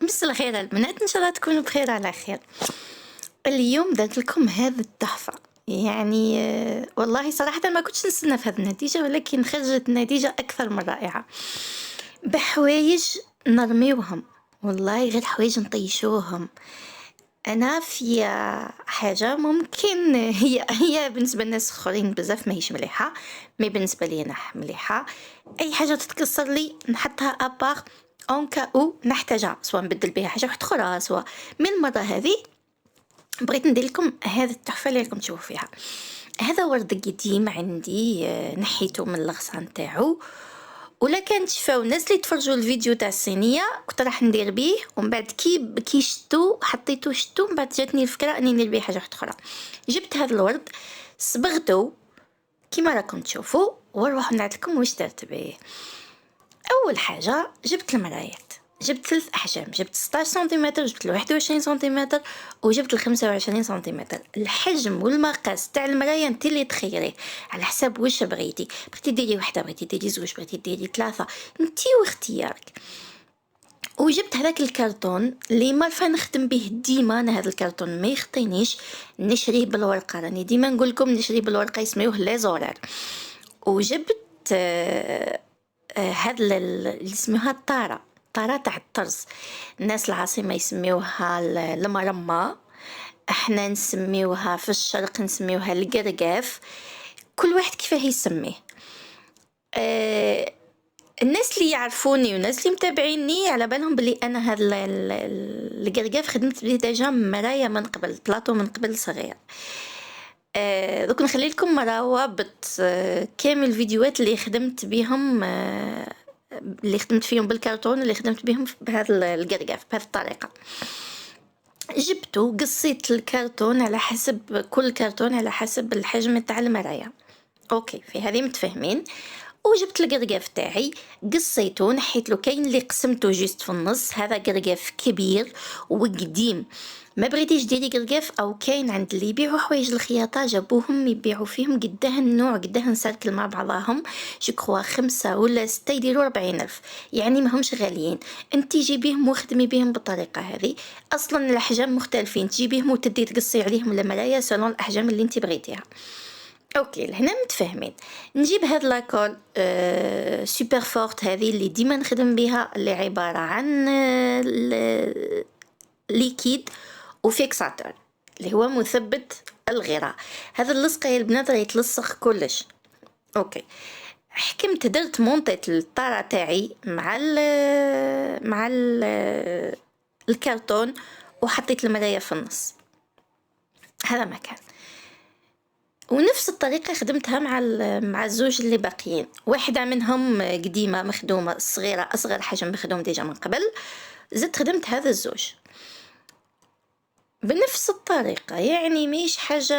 مسا الخير البنات، ان شاء الله تكونوا بخير على خير. اليوم درت لكم هذا التحفة. يعني والله صراحة ما كنتش نستنى في هذه النتيجة، ولكن خرجت النتيجة أكثر من رائعة. بحوايج نرميوهم، والله غير حوايج نطيشوهم. أنا في حاجة ممكن هي بالنسبة للناس آخرين بزاف ماهيش مليحة، مي بالنسبة لي أنا مليحة. أي حاجة تتكسر لي نحطها أباغ اون كاو نحتاجها، سواء نبدل بها حاجه واحده اخرى، سواء من المره هذه بغيت ندير لكم هذه التحفه اللي راكم تشوفوا فيها. هذا ورد قديم عندي، نحيته من الغصان تاعو، ولا كان تشفاو الناس اللي تفرجوا الفيديو تاع الصينيه كنت راح ندير بيه، ومن بعد كي شتو حطيته شتو، من بعد جاتني الفكره اني ندير بيه حاجه واحده اخرى. جبت هذا الورد صبغته كيما راكم تشوفوا، ونروح نعد لكم واش درت به. اول حاجه جبت المرايات، جبت 3 احجام، جبت 16 سنتيمتر، جبت 21 سنتيمتر، وجبت 25 سنتيمتر. الحجم والمقاس تاع المرايه انت اللي تخيريه على حساب واش بغيتي ديري وحده، بغيتي ديري زوج، بغيتي ديري 3، انت واختيارك. وجبت هذاك الكرتون اللي مرفا نخدم به ديما، انا هذا الكرتون ما يخطينيش نشريه بالورقه، راني ديما نقول لكم نشريه بالورقه، يسميوه لي زورار. وجبت هذا اللي اسمها الطارة تاع الطرز. الناس العاصمة يسميوها المرمى، احنا نسميوها في الشرق نسميوها القرقاف، كل واحد كيفاه يسميه. الناس اللي يعرفوني والناس اللي متابعيني على بالهم بلي انا هذا القرقاف خدمت به ديجا مرايا من قبل، بلاطو من قبل صغير. دوك نخلي لكم روابط كامل الفيديوهات اللي خدمت بهم، اللي خدمت فيهم بالكرتون، اللي خدمت بهم بهذا القرقاف بهذه الطريقه. جبته قصيت الكرتون على حسب، كل كرتون على حسب الحجم تاع المرايه. اوكي، في هذه متفاهمين. وجبت القرقاف تاعي قصيته، نحيت له كاين اللي قسمته جيست في النص، هذا قرقاف كبير وقديم. ما بغيتيش ديري قرقاف، او كاين عند اللي يبيعوا حوايج الخياطه جابوهم يبيعوا فيهم قداه النوع قداه نسركل مع بعضهم، جو 5 ولا 6 يديروا 40,000، يعني ما همش غاليين. انت جيبيهم وخدمي بهم بالطريقه هذه. اصلا الاحجام مختلفين، تجيبيهم وتدي تقصي عليهم المرايا سلون الاحجام اللي انت بغيتيها. اوكي لهنا متفاهمين. نجيب هاد لاكول سوبر فورت هذه اللي ديما نخدم بها، اللي عباره عن ليكيد وفيكساتور اللي هو مثبت الغراء. هذا اللصقه يا البنات راه يتلصق كلش. اوكي، حكمت درت مونطيت الطاره تاعي مع الكرتون، وحطيت المرايه في النص. هذا مكان. ونفس الطريقه خدمتها مع الزوج اللي باقيين، واحده منهم قديمه مخدومه صغيره، اصغر حجم مخدوم ديجا من قبل، زدت خدمت هذا الزوج بنفس الطريقه. يعني ماهيش حاجه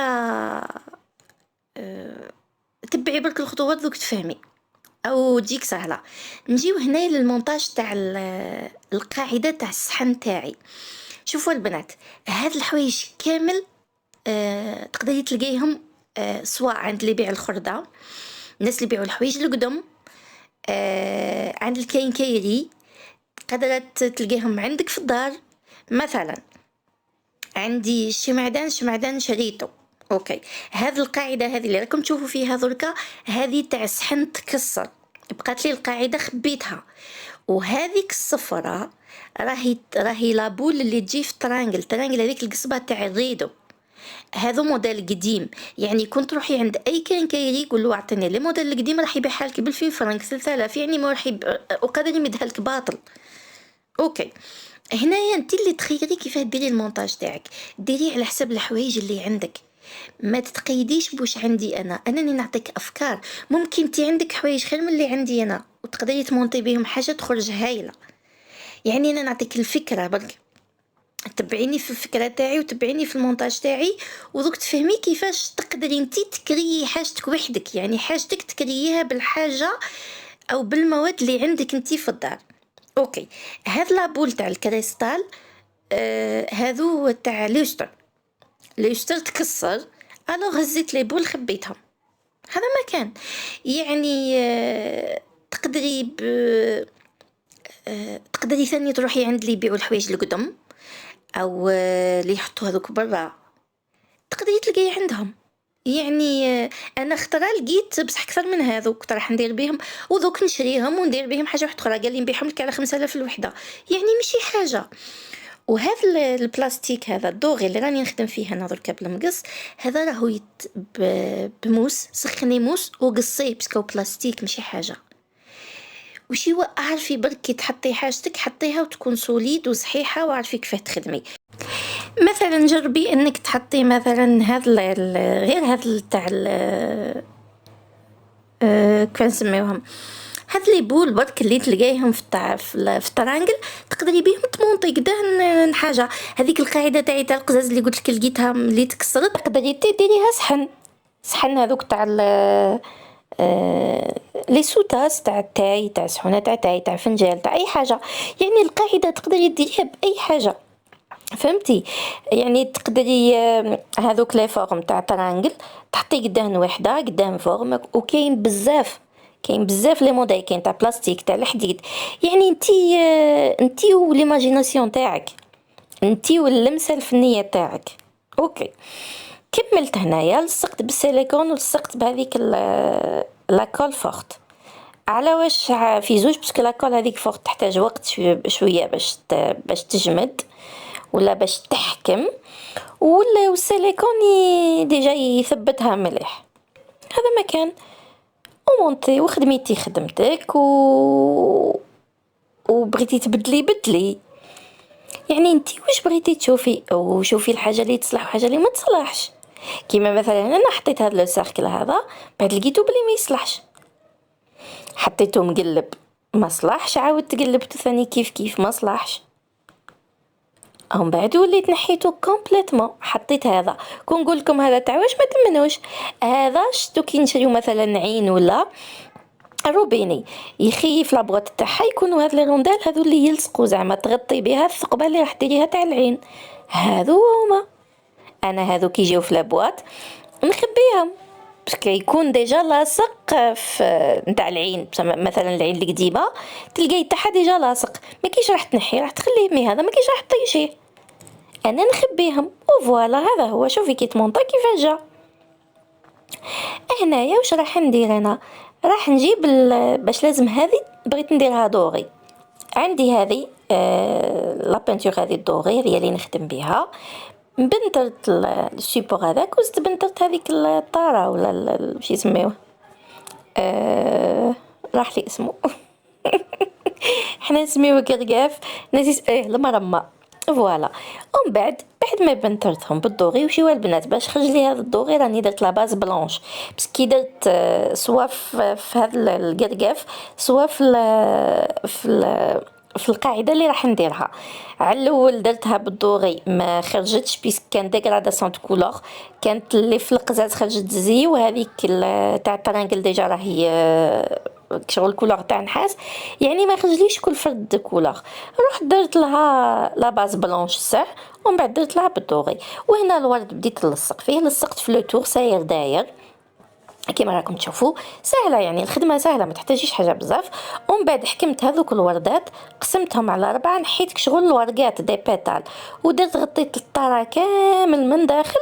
تبعي برك الخطوات ذوك تفهمي او تجيك سهله. نجيو هنا للمونتاج تاع القاعده تاع الصحن تاعي. شوفوا البنات، هاد الحوايج كامل تقدري تلقيهم سواء عند اللي يبيع الخردة، الناس اللي يبيعوا الحوايج القدم، عند الكاينكايري، قدرت تلقيهم عندك في الدار. مثلا عندي شمعدان شريته. اوكي، هذه القاعده هذه اللي راكم تشوفوا فيها دركا، هذه تاع صحن تكسر، بقات لي القاعده خبيتها. وهذيك الصفرة راهي لابول اللي تجي في ترانجل هذيك القصبه تاع الريدو، هذا موديل قديم. يعني كنت روحي عند اي كان كايري يقول له اعطيني لي موديل القديم، راح يبيعها لك ب2000 فرنك 3000، يعني ما راح وقادر يمدها لك باطل. اوكي، هنايا انت اللي تخيري كيف ديري المونتاج تاعك، ديري على حسب الحوايج اللي عندك، ما تتقيديش بوش عندي انني نعطيك افكار. ممكن انت عندك حوايج خير من اللي عندي انا، وتقدري تمونطي بهم حاجه تخرج هايله. يعني انا نعطيك الفكره برك، تبعيني في الفكره تاعي وتبعيني في المونتاج تاعي، وذوك تفهمي كيفاش تقدري انتي تكريي حاجتك وحدك، يعني حاجتك تكرييها بالحاجه او بالمواد اللي عندك انتي في الدار. اوكي، هذا لابول تاع الكريستال، هذو تاع ليستر تكسر، الو هزيت لي بول خبيتهم. هذا ما كان يعني تقدري تقدري ثاني تروحي عند اللي يبيعوا الحوايج القدم، أو اللي يحطوا هذوك برا، تقدري تلقاي عندهم. يعني انا اخترى لقيت بصح اكثر من هذوك راح ندير بهم، وذوك نشريهم وندير بهم حاجه واحده اخرى، قال لي نبيعهم لك على 5000 الوحده، يعني ماشي حاجه. وهذا البلاستيك هذا الدوغي اللي راني نخدم فيه انا دركا بالمقص، هذا راهو بموس، سخني موس وقصيه بسكو بلاستيك ماشي حاجه. وشي عارفي بركي تحطي حاجتك حطيها وتكون سوليد وصحيحه وعارفي كيف تخدمي. مثلا جربي انك تحطي مثلا غير هذا تاع كيف نسميوهم، هاد لي بول برك اللي تلقايهم في الطرانقل، تقدري بيهم تمونطي قداه حاجه. هذيك القاعده تاع القزاز اللي قلت لك لقيتها اللي تكسرت، تقدري ديريها صحن هذوك تاع لي سوتاس تاع التاي، تاع صحونه تاع تاي، تاع فنجال، تاع اي حاجه. يعني القاعده تقدري ديريها باي حاجه، فهمتي؟ يعني تقدري هذوك لي فورم تاع ترانجل تحطي قدام وحده قدام فورم، وكاين بزاف لي موديل، كاين تاع بلاستيك تاع الحديد. يعني انتي وليماجيناسيون تاعك، انتي واللمسه الفنيه تاعك. اوكي، كملت هنايا، لصقت بالسيليكون ولصقت بهذيك لاكول فورت. على واش في زوج، باسكو لاكول هذيك فورت تحتاج وقت شويه باش تجمد ولا باش تحكم، ولا والسيليكون ديجا يثبتها مليح. هذا ما كان، ومونتي وخدميتي خدمتك وبغيتي تبدلي بدلي. يعني انتي واش بغيتي تشوفي، وشوفي الحاجه اللي تصلح وحاجه اللي ما تصلحش. كيما مثلا انا حطيت هذا لو سيركل هذا، بعد لقيتو بلي ما يصلحش، حطيته مقلب ما صلحش، عاود تقلبته ثاني كيف ما صلحش. من بعد وليت نحيته كومبليتمون، حطيت هذا. كون نقول لكم هذا تاع واش ما تمنوش، هذا شتو كي نشريو مثلا عين ولا روبيني يخيف لابغوت تاعها، يكونوا هاد لي روندال هذو اللي يلصقوا زعما تغطي بها الثقبه اللي راح ديريها تاع العين. هذو هما انا هذو كي يجيو في لابواط نخبيهم، باسكو يكون ديجا لاصق في نتاع العين. مثلا العين القديمه تلقاي تاعها ديجا لاصق، ما كيش راح تنحي، راح تخليه مي هذا ما كيش راح طيشيه، انا نخبيهم. وفوالا هذا هو. شوفي كي تمونطا كيف جا. هنايا واش راح ندير انا، راح نجيب باش لازم هذه بغيت نديرها دوغي. عندي هذه لا بانتور هذه الدوغي هي اللي نخدم بها. بنترت السيبور هذاك وزت بنترت هذيك الطاره ولا واش يسميوه، راح لي اسمه حنا نسميوه قرقاف، نسيت المرمى. فوالا. ومن بعد ما بنترتهم بالدوغي وشي البنات باش خرج لي هذا الدوغي راني درت لا باز بلونش، بس كي درت سوا في هذا القرقاف سوا في القاعده اللي راح نديرها. على الاول درتها بالدوغي ما خرجتش، بيس كان ديغراداسيون دو كولور، كانت اللي في القزاز خرجت زي، وهذيك تاع الطرانقل ديجا راهي شغل كولور تاع نحاس، يعني ما خرجليش كل فرد كولور. رحت درت لها لا باز بلونش صح، ومن بعد درت لها بالدوغي. وهنا الورد بديت نلصق فيه، لصقت في لو تور ساير داير كما راكم تشوفوا. سهله يعني الخدمه سهله، ما تحتاجيش حاجه بزاف. ومن بعد حكمت هذوك الوردات قسمتهم على 4، نحيت شغل الورقات دي بيتال، ودرت غطيت الطاره كامل من داخل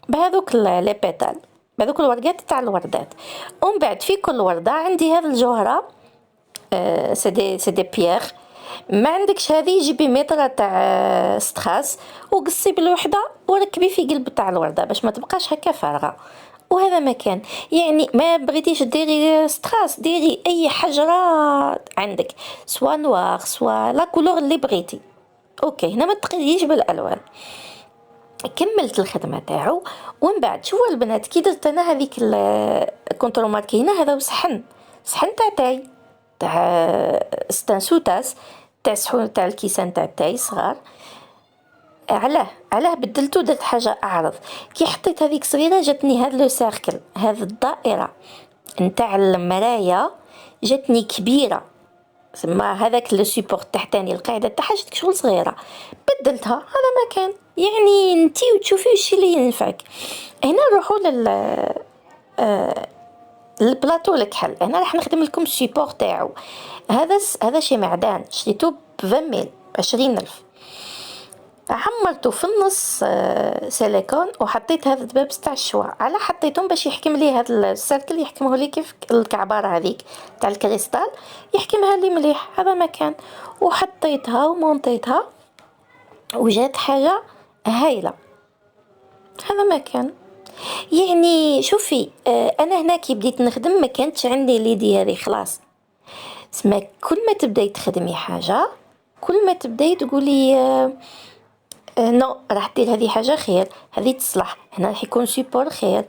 بهذوك لي بيتال، بهذوك الورقات تاع الوردات. ومن بعد في كل ورده عندي هذه الجوهره سي دي بيير. ما عندكش هذه جيبي متر تاع ستخاس وقصي بالوحده وركبي في قلب تاع الورده باش ما تبقاش هكا فارغه. وهذا مكان يعني ما بغيتيش ديري ستراس ديري اي حجره عندك، سوا نوار سوا لا كولور اللي بغيتي. اوكي هنا ما تقيديش بالالوان. كملت الخدمه تاعو. ومن بعد شوفوا البنات كي درت انا هذيك الكونترول ماركينا، هذا صحن تاع تاي تاع ستانسوتاس تاع صحون تاع الكيسان تاع تاي صغار. علاه بدلتو درت حاجه اعرض. كي حطيت هذيك صغيره جاتني هذا لو سيركل، هذه الدائره نتاع المرايا جاتني كبيره، سما هذاك لو سيبور تحتاني القاعده تاعها جاتك شغل صغيره، بدلتها. هذا ما كان يعني انتي وتشوفي الشيء اللي ينفعك. هنا نروحوا البلاطو الكحل هنا راح نخدم لكم السيبور تاعو. هذا شي معدان شريتو ب20 ميل، 20,000. عمرته في النص سيليكون، وحطيت هذا الدبابس تاع الشوا. على حطيتهم باش يحكم لي هذا السيركل، يحكمه لي كيف الكعباره هذيك تاع الكريستال، يحكمها لي مليح. هذا مكان، وحطيتها ومونطيتها وجات حاجه هايله. هذا مكان يعني شوفي، انا هنا كي بديت نخدم ما كانتش عندي ليدي هذه خلاص. تسمى كل ما تبداي تخدمي حاجه، كل ما تبداي تقولي نو راح دير هذه حاجه خير، هذه تصلح هنا، راح يكون سيبور خير،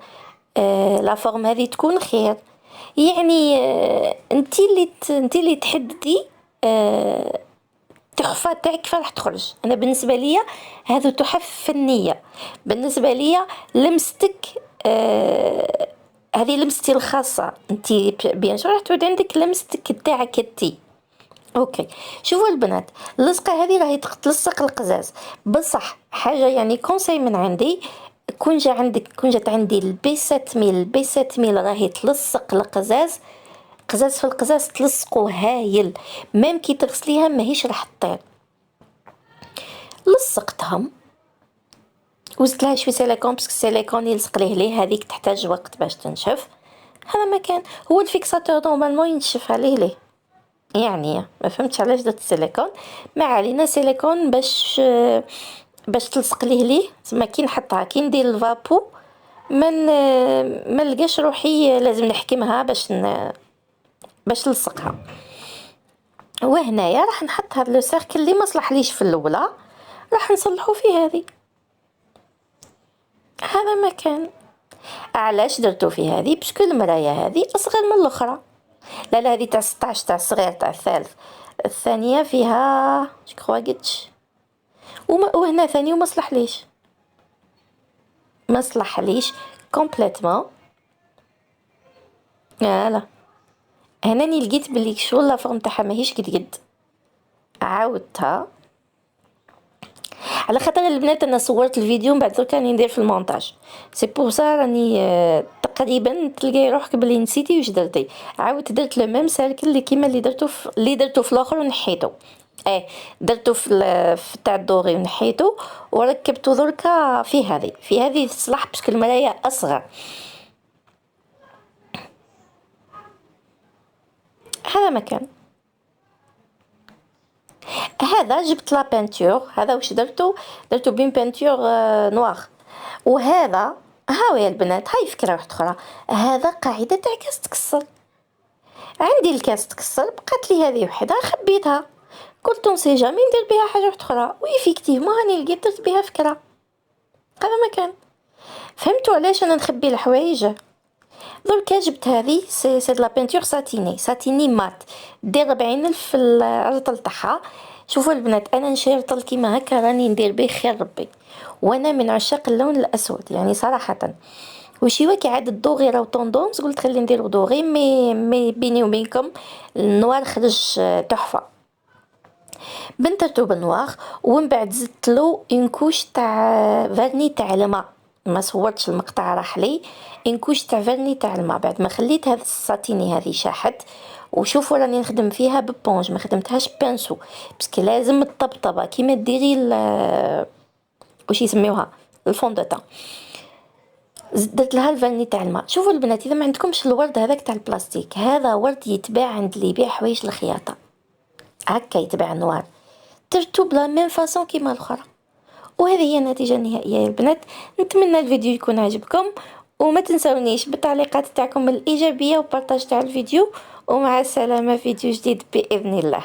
لا فورم هذه تكون خير. يعني انتي اللي تحددي التحفه تاعك كيف راح تخرج. انا بالنسبه ليا هذا تحف فنيه، بالنسبه ليا لمستك هذه لمستي الخاصه. انتي بيان سور راح تعود عندك لمستك تاعك انتي. اوكي، شوفوا البنات، اللصقه هذه راهي تلصق القزاز بصح. حاجه يعني كونساي من عندي، كون جات عندي البي 7000 راهي تلصق القزاز، قزاز في القزاز تلصقوا هايل، ميم كي تغسليها ماهيش راح تطير. لصقتهم وزدت لها شويه سيليكون، باسكو السيليكون يلصق ليه هذيك تحتاج وقت باش تنشف. هذا مكان هو الفيكساتور نورمالمون ينشف عليه يعني ما فهمتش علاش درت السيليكون. ما علينا، سيليكون باش تلصق ليه تما كي نحطها كي ندير الفابو ما نلقاش روحي لازم نحكمها باش نلصقها. وهنايا راح نحط هذا لو سيركل اللي ما صلحليش في الاولى، راح نصلحو في هذه. هذا مكان علاش درتو في هذه، باسكو المرايه هذه اصغر من الاخرى. لا هذه تاع 16 تاع الصغير تاع الثالث، الثانيه فيها جو قدش. وهنا ثاني وما صلحليش كومبليتمون. لا هناني لقيت بلي شغل لا فورم تاعها ماهيش قد عاودتها، على خاطر البنات انا صورت الفيديو من بعد درك راني ندير في المونتاج، سي بور سا راني تقريبا تلقاي روحك بلي نسيتي واش درتي. عاودت درت لو ميم سيركل اللي كيما اللي درتو في الاخر ونحيتو. درتو في تاع الدوري ونحيتو وركبتو دركا في هذه تصلح باسكو المرايه اصغر. هذا مكان. هذا جبت لا بانتور، هذا واش درتو بين بانتور نوار. وهذا هاويا البنات، هاي فكره واحده اخرى، هذا قاعده تاع كاس تكسر. عندي الكاس تكسر، بقات لي هذه وحده خبيتها، قلت سي جامي ندير بها حاجه واحده اخرى، ويفيكتيفمون هاني لقيت درت بها فكره. هذا مكان. فهمتوا علاش انا نخبي الحوايج؟ دركا جبت هذه سي لا بانتور ساتيني مات، دير 40,000 في الرطل تاعها. شوفوا البنات، انا نشري رطل كيما هكا راني ندير به خير ربي، وانا من عشاق اللون الاسود يعني صراحه. وشي كي عاد الدوغي راهو طوندونس، قلت خلي ندير دوغي، مي بيني وبينكم النوار خرج تحفه. بنترتو بالنوار، ومن بعد زدت له اون كوش تاع فيرني تاع الماء. ما صورتش المقطع راح لي ان كوش تاع فيرني تاع الماء بعد ما خليت هذا الساتيني هذه شاحت. وشوفوا راني نخدم فيها ببونج، ما خدمتهاش بانسو، باسكو لازم الطبطبه كيما ديري واش يسميوها الفوندوتان. درت لها الفاني تاع الماء. شوفوا البنات، اذا ما عندكمش الورد هذاك تاع البلاستيك، هذا ورد يتباع عند اللي يبيع حوايج الخياطه، هكا يتباع نوار، درتو بلا ميم فاصون كيما الاخرى. وهذه هي النتيجه النهائيه يا البنات. نتمنى الفيديو يكون عجبكم، وما تنسونيش بالتعليقات تاعكم الايجابيه وبارطاج تاع الفيديو. ومع السلامه، فيديو جديد باذن الله.